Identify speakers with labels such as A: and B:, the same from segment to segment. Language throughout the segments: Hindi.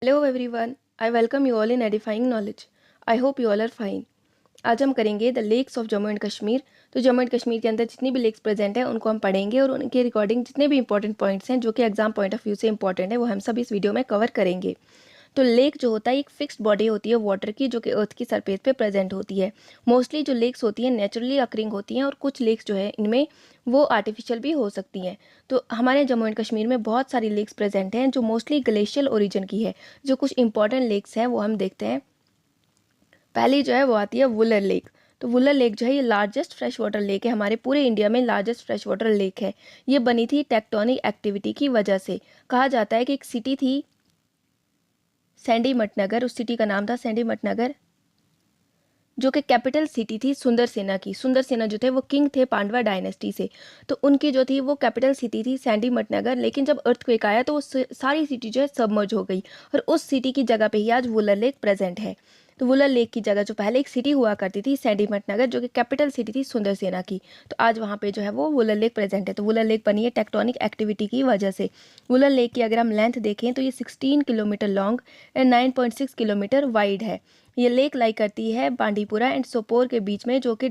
A: Hello everyone, I welcome you all in edifying knowledge. I hope you all are fine. आज हम करेंगे the lakes of Jammu and Kashmir. तो जम्मू एंड कश्मीर के अंदर जितनी भी लेक्स प्रेजेंट है उनको हम पढ़ेंगे और उनके रिकॉर्डिंग जितने भी इंपॉर्टेंट पॉइंट्स हैं जो कि एग्जाम पॉइंट ऑफ व्यू से इंपॉर्टेंट है वो हम सब इस वीडियो में कवर करेंगे। तो लेक जो होता है एक फिक्स्ड बॉडी होती है वाटर की, जो कि अर्थ की सरफेस पे प्रेजेंट होती है। मोस्टली जो लेक्स होती हैं नेचुरली अकरिंग होती हैं और कुछ लेक्स जो है इनमें वो आर्टिफिशियल भी हो सकती हैं। तो हमारे जम्मू एंड कश्मीर में बहुत सारी लेक्स प्रेजेंट हैं जो मोस्टली ग्लेशियल ओरिजिन की है। जो कुछ इंपॉर्टेंट लेक्स हैं वो हम देखते हैं। पहली जो है वो आती है वुलर लेक। तो वुलर लेक जो है ये लार्जेस्ट फ्रेश वाटर लेक है, हमारे पूरे इंडिया में लार्जेस्ट फ्रेश वाटर लेक है। ये बनी थी टेक्टोनिक एक्टिविटी की वजह से। कहा जाता है कि एक सिटी थी सैंडी मटनगर, उस सिटी का नाम था सैंडी मटनगर, जो कि कैपिटल सिटी थी सुंदर सेना की। सुंदर सेना जो थे वो किंग थे पांडवा डायनेस्टी से, तो उनकी जो थी वो कैपिटल सिटी थी सैंडी मटनगर। लेकिन जब अर्थक्वेक आया तो वो सारी सिटी जो है सबमर्ज हो गई और उस सिटी की जगह पे ही आज वुलर लेक प्रेजेंट है। तो वुलर लेक की जगह जो पहले एक सिटी हुआ करती थी सैंडी मटनगर, जो कि कैपिटल सिटी थी सुंदर सेना की, तो आज वहाँ पे जो है वो वुलर लेक प्रेजेंट है। तो वुलर लेक बनी है टेक्टोनिक एक्टिविटी की वजह से। वुलर लेक की अगर हम लेंथ देखें तो ये 16 kilometre long and 9.6 kilometre wide है। ये लेक लाई करती है बांडीपुरा एंड सोपोर के बीच में, जो कि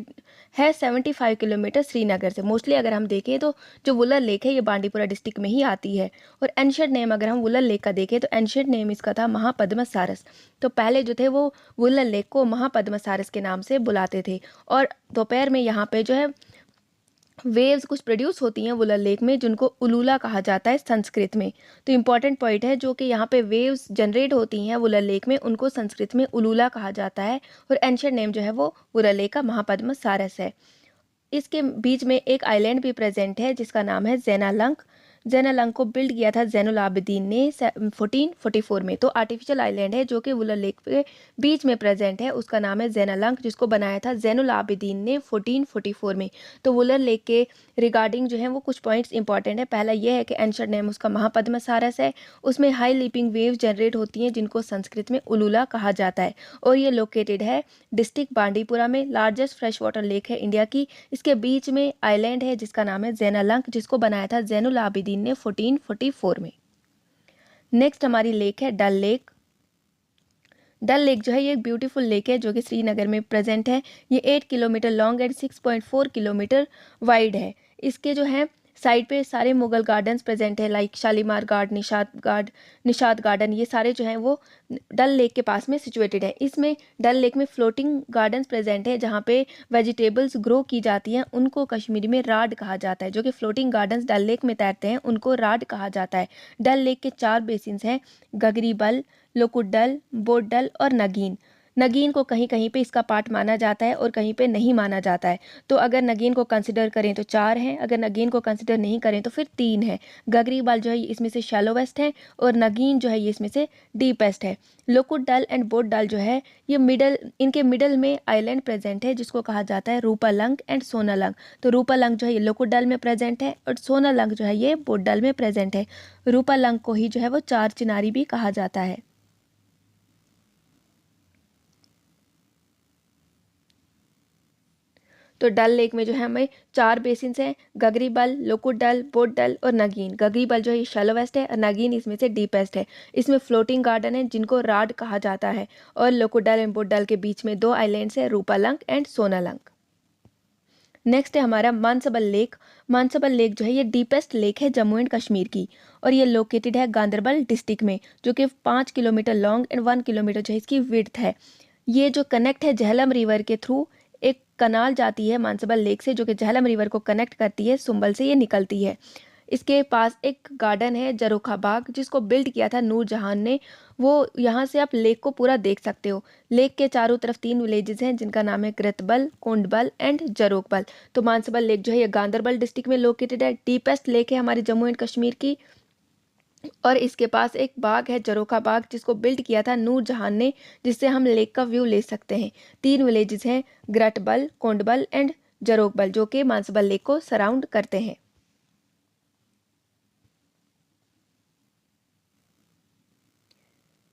A: है 75 किलोमीटर श्रीनगर से। मोस्टली अगर हम देखें तो जो वुलर लेक है ये बांडीपुरा डिस्ट्रिक्ट में ही आती है। और एंशिएंट नेम अगर हम वुलर लेक का देखें तो एंशिएंट नेम इसका था महापद्मसारस। तो पहले जो थे वो वुलर लेक को महापद्मसारस के नाम से बुलाते थे। और दोपहर में यहाँ पे जो है वेव्स कुछ प्रोड्यूस होती हैं वुलर लेक में, जिनको उलूला कहा जाता है संस्कृत में। तो इंपॉर्टेंट पॉइंट है जो कि यहाँ पे वेव्स जनरेट होती हैं वुलर लेक में, उनको संस्कृत में उलूला कहा जाता है। और एंशिएंट नेम जो है वो वुलर लेक का महापद्मसारस है। इसके बीच में एक आइलैंड भी प्रेजेंट है जिसका नाम है ज़ेनालंक। ज़ेनालंक को बिल्ड किया था ज़ैनुल आबिदीन ने 1444 में। तो आर्टिफिशियल आइलैंड है जो कि वुलर लेक के बीच में प्रेजेंट है, उसका नाम है ज़ेनालंक, जिसको बनाया था ज़ैनुल आबिदीन ने 1444 में। तो वुलर लेक के रिगार्डिंग जो है वो कुछ पॉइंट्स इंपॉर्टेंट है। पहला ये है कि एंशिएंट नेम उसका महापद्मसारस है, उसमें हाई लीपिंग वेव्स जनरेट होती हैं जिनको संस्कृत में उलूला कहा जाता है। और ये लोकेटेड है डिस्ट्रिक्ट बांडीपुरा में, लार्जेस्ट फ्रेश वाटर लेक है इंडिया की। इसके बीच में आइलैंड है जिसका नाम है ज़ैनालंक, जिसको बनाया था ज़ैनुल आबिदीन ने 1444 में। नेक्स्ट हमारी लेक है डल लेक। डल लेक जो है ये एक ब्यूटीफुल लेक है जो कि श्रीनगर में प्रेजेंट है। ये 8 kilometre long and 6.4 kilometre wide है। इसके जो है साइड पे सारे मुगल गार्डन्स प्रेजेंट है, like Shalimar guard, Nishat garden, ये सारे जो हैं वो डल लेक के पास में सिचुएटेड है। इसमें डल लेक में फ्लोटिंग गार्डन्स प्रेजेंट है जहाँ पे वेजिटेबल्स ग्रो की जाती हैं, उनको कश्मीरी में राड कहा जाता है। जो कि फ्लोटिंग गार्डन्स डल लेक में तैरते हैं उनको राड कहा जाता है। डल लेक के 4 बेसिन्स हैं, गगरीबल, लोकुडल, बोडल और नगीन। नगीन को कहीं कहीं पे इसका पार्ट माना जाता है और कहीं पे नहीं माना जाता है। तो अगर नगीन को कंसिडर करें तो 4 हैं, अगर नगीन को कंसिडर नहीं करें तो फिर 3 है। गगरीबाल जो है ये इसमें से शैलोवेस्ट है और नगीन जो है ये इसमें से डीपेस्ट है। लोकुडल एंड बोडल जो है ये इनके मिडल में आइलैंड प्रेजेंट है जिसको कहा जाता है रूपालंग एंड सोनालंग। तो रूपालंग जो है ये लोकुडल में प्रेजेंट है और सोनालंग जो है ये बोडल में प्रेजेंट है। रूपालंग को ही जो है वो 4 चिनारी भी कहा जाता है। तो डल लेक में जो है हमें 4 बेसिन्स हैं, गगरीबल, लोकुडल, बोडल और नगीन। गगरीबल जो है ये शैलोवेस्ट है और नगीन इसमें से डीपेस्ट है। इसमें फ्लोटिंग गार्डन है जिनको राड कहा जाता है। और लोकुडल एंड बोडल के बीच में 2 आइलैंड्स है, रूपालंग एंड सोनालंग। नेक्स्ट है हमारा मानसबल लेक। मानसबल लेक जो है ये डीपेस्ट लेक है जम्मू एंड कश्मीर की और ये लोकेटेड है गांदरबल डिस्ट्रिक्ट में, जो कि 5 किलोमीटर लॉन्ग एंड 1 किलोमीटर जो है इसकी विड्थ है। ये जो कनेक्ट है झेलम रिवर के थ्रू, एक कनाल जाती है मानसबल लेक से जो कि झेलम रिवर को कनेक्ट करती है, सुंबल से ये निकलती है। इसके पास एक गार्डन है जरोखा बाग, जिसको बिल्ड किया था नूरजहान ने। वो यहाँ से आप लेक को पूरा देख सकते हो। लेक के चारों तरफ 3 विलेजेस हैं जिनका नाम है कृतबल, कोंडबल एंड जरोकबल। तो मानसबल लेक जो है ये गांदरबल डिस्ट्रिक्ट में लोकेटेड है, डीपेस्ट लेक है हमारे जम्मू एंड कश्मीर की। और इसके पास एक बाग है जरोखा बाग, जिसको बिल्ड किया था नूरजहान ने, जिससे हम लेक का व्यू ले सकते हैं। 3 विलेजेस हैं, ग्रटबल, कोंडबल एंड जरोकबल, जो कि मानसबल लेक को सराउंड करते हैं।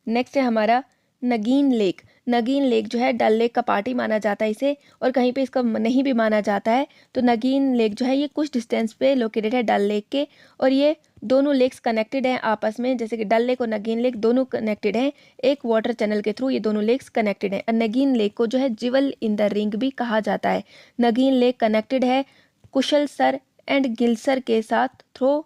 A: नेक्स्ट है हमारा नगीन लेक। नगीन लेक जो है डल लेक का पार्ट ही माना जाता है इसे, और कहीं पे इसका नहीं भी माना जाता है। तो नगीन लेक जो है ये कुछ डिस्टेंस पे लोकेटेड है डल लेक के, और ये दोनों लेक्स कनेक्टेड हैं आपस में, जैसे कि डल लेक और नगीन लेक दोनों कनेक्टेड हैं एक वाटर चैनल के थ्रू। ये दोनों लेक्स कनेक्टेड हैं। नगीन लेक को जो है जिवल इन द रिंग भी कहा जाता है। नगीन लेक कनेक्टेड है कुशलसर एंड गिलसर के साथ थ्रो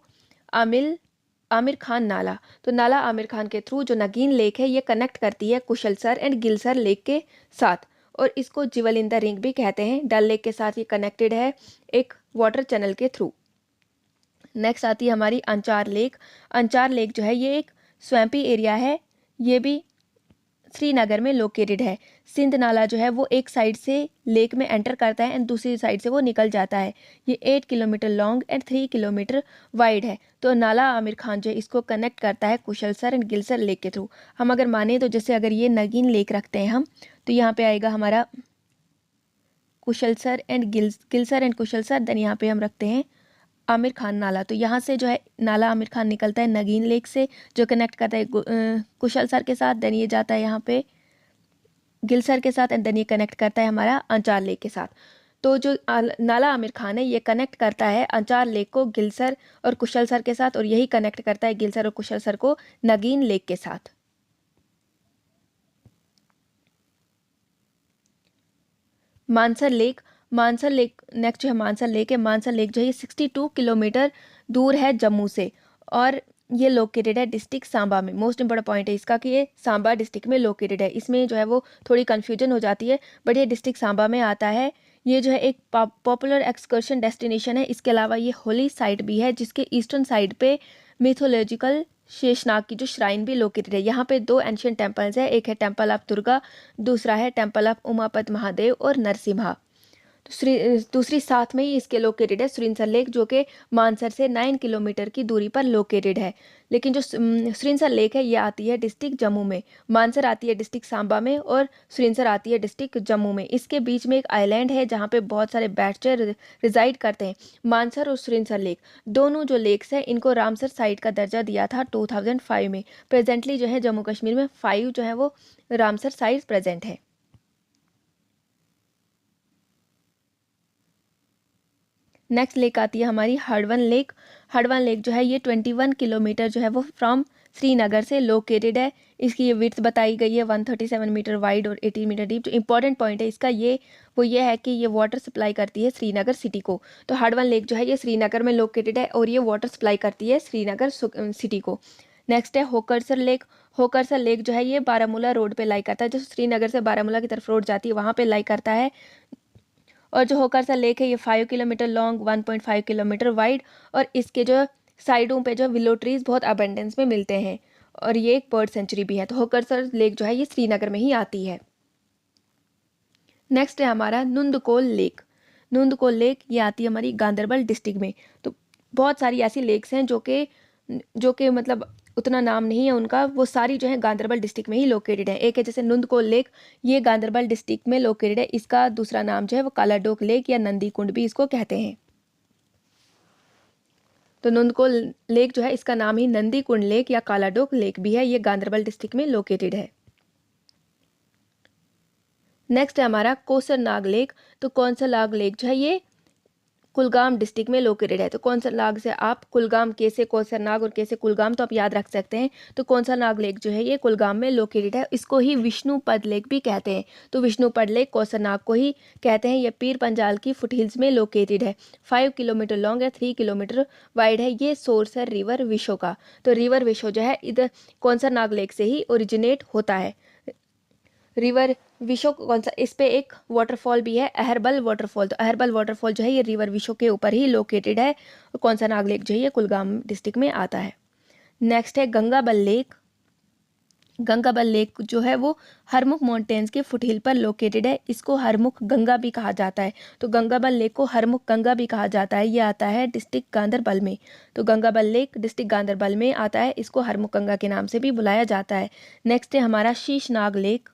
A: आमिर खान नाला। तो नाला आमिर खान के थ्रू जो नगीन लेक है ये कनेक्ट करती है कुशलसर एंड गिलसर लेक के साथ, और इसको जिवल इन द रिंग भी कहते हैं। डल लेक के साथ ये कनेक्टेड है एक वाटर चैनल के थ्रू। नेक्स्ट आती है हमारी अंचार लेक। अंचार लेक जो है ये एक स्वैम्पी एरिया है, ये भी श्रीनगर में लोकेटेड है। सिंध नाला जो है वो एक साइड से लेक में एंटर करता है एंड दूसरी साइड से वो निकल जाता है। ये 8 kilometre long and 3 kilometre wide है। तो नाला आमिर खान जो है इसको कनेक्ट करता है कुशलसर एंड गिलसर लेक के थ्रू। हम अगर माने तो जैसे अगर ये नगीन लेक रखते हैं हम, तो यहाँ पे आएगा हमारा कुशलसर एंड गिलसर एंड कुशलसर, देन यहाँ पे हम रखते हैं आमिर खान नाला। तो यहाँ से जो है नाला आमिर खान निकलता है नगीन लेक से, जो कनेक्ट करता है कुशलसर के साथ, देन ये जाता है यहाँ पे गिलसर के साथ, एंड देन ये कनेक्ट करता है हमारा अंचार लेक के साथ। तो जो नाला आमिर खान है ये कनेक्ट करता है अंचार लेक को गिलसर और कुशलसर के साथ, और यही कनेक्ट करता है गिलसर और कुशलसर को नगीन लेक के साथ। Mansar lake. Mansar lake next जो है मानसर लेक है। मानसर लेक जो है ये 62 किलोमीटर दूर है जम्मू से, और ये लोकेटेड है डिस्ट्रिक्ट सांबा में। मोस्ट इंपॉर्टेंट पॉइंट है इसका कि ये सांबा डिस्ट्रिक्ट में लोकेटेड है। इसमें जो है वो थोड़ी कन्फ्यूजन हो जाती है, बट ये डिस्ट्रिक्ट सांबा में आता है। ये जो है एक पॉपुलर एक्सकर्शन डेस्टिनेशन है। इसके अलावा ये होली साइट भी है, जिसके ईस्टर्न साइड पे मिथोलॉजिकल शेषनाग की जो श्राइन भी लोकेटेड है। यहाँ पे 2 एंशियंट टेम्पल्स है, एक है टेम्पल ऑफ दुर्गा, दूसरा है टेम्पल ऑफ उमापत महादेव और नरसिम्हा। दूसरी साथ में ही इसके लोकेटेड है सुरिनसर लेक, जो कि मानसर से 9 किलोमीटर की दूरी पर लोकेटेड है। लेकिन जो सुरिनसर लेक है ये आती है डिस्ट्रिक्ट जम्मू में, मानसर आती है डिस्ट्रिक्ट सांबा में, और सुरिनसर आती है डिस्ट्रिक्ट जम्मू में। इसके बीच में एक आइलैंड है जहाँ पे बहुत सारे बैचलर रिजाइड करते हैं। मानसर और सुरिनसर लेक दोनों जो लेक्स हैं इनको रामसर साइट का दर्जा दिया था 2005 में। प्रेजेंटली जो है जम्मू कश्मीर में 5 जो है वो रामसर साइट प्रेजेंट है। नेक्स्ट लेक आती है हमारी हडवन लेक। हडवन लेक जो है ये 21 किलोमीटर जो है वो फ्रॉम श्रीनगर से लोकेटेड है। इसकी ये विड्थ बताई गई है 137 मीटर वाइड और 18 मीटर डीप। जो इंपॉर्टेंट पॉइंट है इसका ये है कि ये वाटर सप्लाई करती है श्रीनगर सिटी को। तो हडवन लेक जो है ये श्रीनगर में लोकेटेड है और ये वाटर सप्लाई करती है श्रीनगर सिटी को। नेक्स्ट है होकरसर लेक। होकरसर लेक जो है ये बारामूला रोड पे लाई करता है, जो श्रीनगर से बारामूला की तरफ रोड जाती है वहाँ पे लाई करता है। और जो होकरसर लेक है ये 5 किलोमीटर लॉन्ग, 1.5 किलोमीटर वाइड, और इसके जो साइडों पे जो विलो ट्रीज बहुत अबेंडेंस में मिलते हैं, और ये एक बर्ड सेंचुरी भी है। तो होकरसर लेक जो है ये श्रीनगर में ही आती है। नेक्स्ट है हमारा नुंदकोल लेक। नुंदकोल लेक ये आती है हमारी गांधरबल डिस्ट्रिक्ट में। तो बहुत सारी ऐसी लेक्स हैं जो कि मतलब उतना नाम नहीं है उनका, वो सारी जो है गांधरबल डिस्ट्रिक्ट में ही लोकेटेड है। एक है जैसे नुंदकोल लेक, ये गांधरबल डिस्ट्रिक्ट में लोकेटेड है। इसका दूसरा नाम जो है वो कालाडोक लेक या नंदी कुंड भी इसको कहते हैं। तो नुंदकोल लेक जो है इसका नाम ही नंदी कुंड लेक या कालाडोक लेक भी है। ये गांधरबल डिस्ट्रिक्ट में लोकेटेड है। नेक्स्ट है हमारा कोसरनाग लेक। तो कोसरनाग लेक जो है ये कुलगाम डिस्ट्रिक्ट में लोकेटेड है। तो कोसरनाग से आप कुलगाम कैसे कोसरनाग और कैसे कुलगाम तो आप याद रख सकते हैं। तो कोसरनाग लेक जो है ये कुलगाम में लोकेटेड है। इसको ही विष्णुपद लेक भी कहते हैं। तो विष्णुपद लेक कोसरनाग को ही कहते हैं। ये पीर पंजाल की फुटहिल्स में लोकेटेड है। 5 किलोमीटर लॉन्ग है, 3 किलोमीटर वाइड है। ये सोर्स है रिवर विशो का। तो रिवर विशो जो है इधर कोसरनाग लेक से ही ओरिजिनेट होता है। रिवर विशो कौन सा, इस पे एक वाटरफॉल भी है अहरबल वाटरफॉल। तो अहरबल वाटरफॉल जो है ये रिवर विशो के ऊपर ही लोकेटेड है। और कौन सा नाग लेक जो है ये कुलगाम डिस्ट्रिक्ट में आता है। नेक्स्ट है गंगाबल लेक। गंगाबल लेक जो है वो हरमुख माउंटेन्स के फुटहिल पर लोकेटेड है। इसको हरमुख गंगा भी कहा जाता है। तो गंगाबल लेक को हरमुख गंगा भी कहा जाता है। ये आता है डिस्ट्रिक्ट गांधरबल में। तो गंगाबल लेक डिस्ट्रिक्ट गांधरबल में आता है। इसको हरमुख गंगा के नाम से भी बुलाया जाता है। नेक्स्ट है हमारा शीशनाग लेक।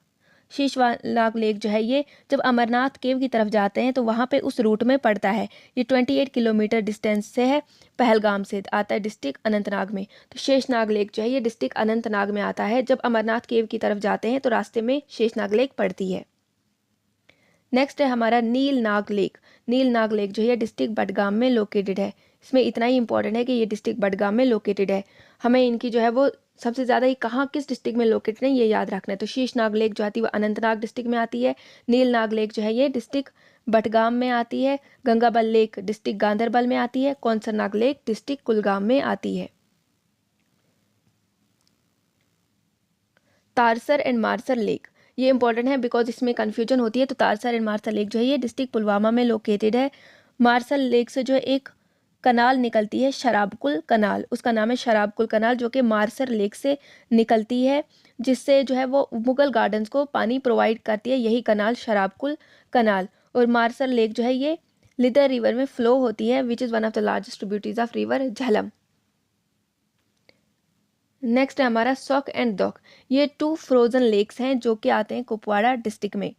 A: शीशनाग लेक जो है ये जब अमरनाथ केव की तरफ जाते हैं तो वहाँ पे उस रूट में पड़ता है। ये 28 किलोमीटर डिस्टेंस से है, पहलगाम से आता है डिस्ट्रिक्ट अनंतनाग में। तो शेषनाग लेक जो है ये डिस्ट्रिक्ट अनंतनाग में आता है। जब अमरनाथ केव की तरफ जाते हैं तो रास्ते में शेषनाग लेक पड़ती है। नेक्स्ट है हमारा नीलनाग लेक। नीलनाग लेक जो है डिस्ट्रिक्ट बडगाम में लोकेटेड है। इसमें इतना ही इंपॉर्टेंट है कि ये डिस्ट्रिक्ट बडगाम में लोकेटेड है। हमें इनकी जो है वो सबसे ज़्यादा ही कहाँ किस डिस्ट्रिक्ट में लोकेटेड है ये याद रखना है। तो शीशनाग लेक जो आती है वो अनंतनाग डिस्ट्रिक्ट में आती है। नीलनाग लेक जो है ये डिस्ट्रिक्ट बडगाम में आती है। गंगाबल लेक डिस्ट्रिक्ट गांधरबल में आती है। कौंसरनाग लेक डिस्ट्रिक्ट कुलगाम में आती है। तारसर एंड मारसर लेक ये इंपॉर्टेंट है बिकॉज इसमें कन्फ्यूजन होती है। तो तारसर एंड मारसर लेक जो है ये डिस्ट्रिक्ट पुलवामा में लोकेटेड है। मारसर लेक से जो है एक कनाल निकलती है, शराबकुल कनाल, उसका नाम है शराबकुल कनाल, जो कि मारसर लेक से निकलती है, जिससे जो है वो मुगल गार्डन्स को पानी प्रोवाइड करती है, यही कनाल शराबकुल कनाल। और मारसर लेक जो है ये लिदर रिवर में फ्लो होती है, which is one of the largest tributaries of river Jhelum. Next है हमारा सौक एंड दौक। ये 2 फ्रोजन लेक्स हैं जो कि आते हैं कुपवाड़ा डिस्ट्रिक्ट में।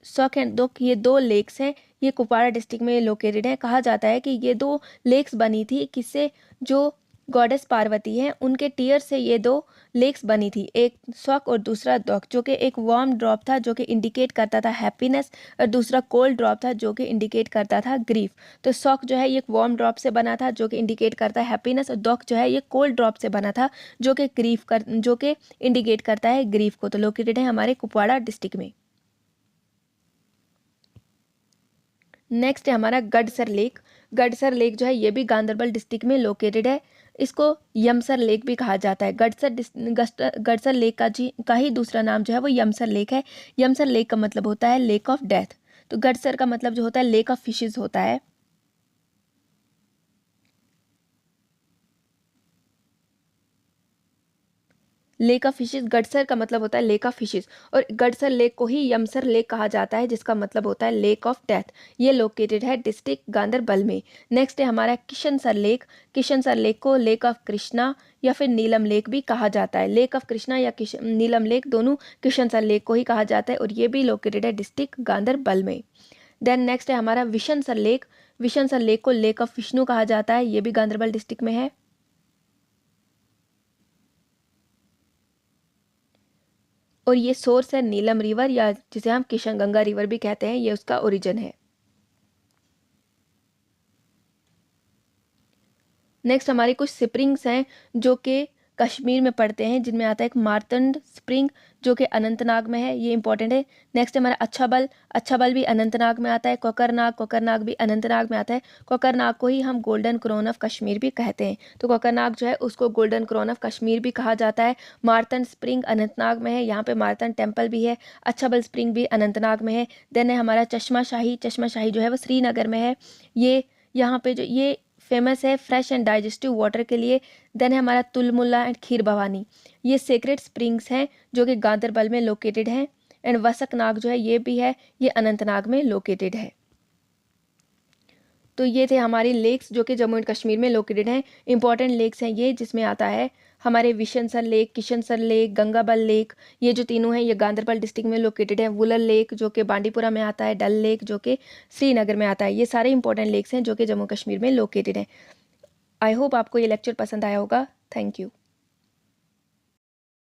A: सौक एंड दौक ये 2 लेक्स हैं, ये कुपवाड़ा डिस्ट्रिक्ट में लोकेटेड है। कहा जाता है कि ये 2 लेक्स बनी थी किससे, जो गॉडेस पार्वती हैं उनके टीयर से ये 2 लेक्स बनी थी, एक सौक और दूसरा दौक, जो कि एक वार्म ड्रॉप था जो कि इंडिकेट करता था हैप्पीनेस, और दूसरा कोल्ड ड्रॉप था जो कि इंडिकेट करता था ग्रीफ। तो सौक जो है ये एक वार्म ड्रॉप से बना था जो कि इंडिकेट करता है हैप्पीनेस, और दौक जो है ये कोल्ड ड्रॉप से बना था जो कि जो कि इंडिकेट करता है ग्रीफ को। तो लोकेटेड है हमारे कुपवाड़ा डिस्ट्रिक्ट में। नेक्स्ट है हमारा गडसर लेक। गडसर लेक जो है ये भी गांधरबल डिस्ट्रिक्ट में लोकेटेड है। इसको यमसर लेक भी कहा जाता है। गडसर लेक का ही दूसरा नाम जो है वो यमसर लेक है। यमसर लेक का मतलब होता है लेक ऑफ डेथ। तो गडसर का मतलब जो होता है लेक ऑफ फिशेज होता है। लेक ऑफ फिशेस, गडसर का मतलब होता है लेक ऑफ फिशेस, और गडसर लेक को ही यमसर लेक कहा जाता है जिसका मतलब होता है लेक ऑफ डेथ। ये लोकेटेड है डिस्ट्रिक्ट गांधरबल में। नेक्स्ट है हमारा किशनसर लेक। किशनसर लेक को लेक ऑफ कृष्णा या फिर नीलम लेक भी कहा जाता है। लेक ऑफ कृष्णा या नीलम लेक दोनों किशनसर लेक को ही कहा जाता है, और ये भी लोकेटेड है डिस्ट्रिक्ट गांधरबल में। देन नेक्स्ट है हमारा विशनसर लेक। विशनसर लेक को लेक ऑफ विष्णु कहा जाता है, ये भी गांधरबल डिस्ट्रिक्ट में है। और ये सोर्स है नीलम रिवर, या जिसे हम किशन गंगा रिवर भी कहते हैं, ये उसका ओरिजिन है। नेक्स्ट हमारी कुछ स्प्रिंग्स हैं जो कि कश्मीर में पड़ते हैं, जिनमें आता है एक मार्तंड स्प्रिंग जो कि अनंतनाग में है, ये इंपॉर्टेंट है। नेक्स्ट हमारा अच्छाबल। अच्छाबल भी अनंतनाग में आता है। कोकरनाग, कोकरनाग भी अनंतनाग में आता है। कोकरनाग को ही हम गोल्डन क्रोन ऑफ कश्मीर भी कहते हैं। तो कोकरनाग जो है उसको गोल्डन क्रोन ऑफ कश्मीर भी कहा जाता है। मार्तंड स्प्रिंग अनंतनाग में है, यहाँ पे मार्तंड टेम्पल भी है। अच्छाबल स्प्रिंग भी अनंतनाग में है। देन है हमारा चश्मा शाही। चश्मा शाही जो है वो श्रीनगर में है। ये यहाँ पे जो ये फेमस है फ्रेश एंड डाइजेस्टिव वाटर के लिए। देन है हमारा तुलमुल्ला एंड खीर भवानी, ये सेक्रेट स्प्रिंग्स हैं जो कि गांधरबल में लोकेटेड हैं। एंड वसकनाग जो है ये भी है, ये अनंतनाग में लोकेटेड है। तो ये थे हमारी लेक्स जो कि जम्मू एंड कश्मीर में लोकेटेड हैं। इंपॉर्टेंट लेक्स हैं ये, जिसमें आता है हमारे Vishansar lake, किशनसर lake, Gangabal lake, ये जो तीनों हैं ये गांधरबल डिस्ट्रिक्ट में लोकेटेड है। वुलर लेक जो कि बांडीपुरा में आता है। डल लेक जो कि श्रीनगर में आता है। ये सारे इंपॉर्टेंट लेक्स हैं जो कि जम्मू कश्मीर में लोकेटेड हैं। आई होप आपको ये लेक्चर पसंद आया होगा। Thank you.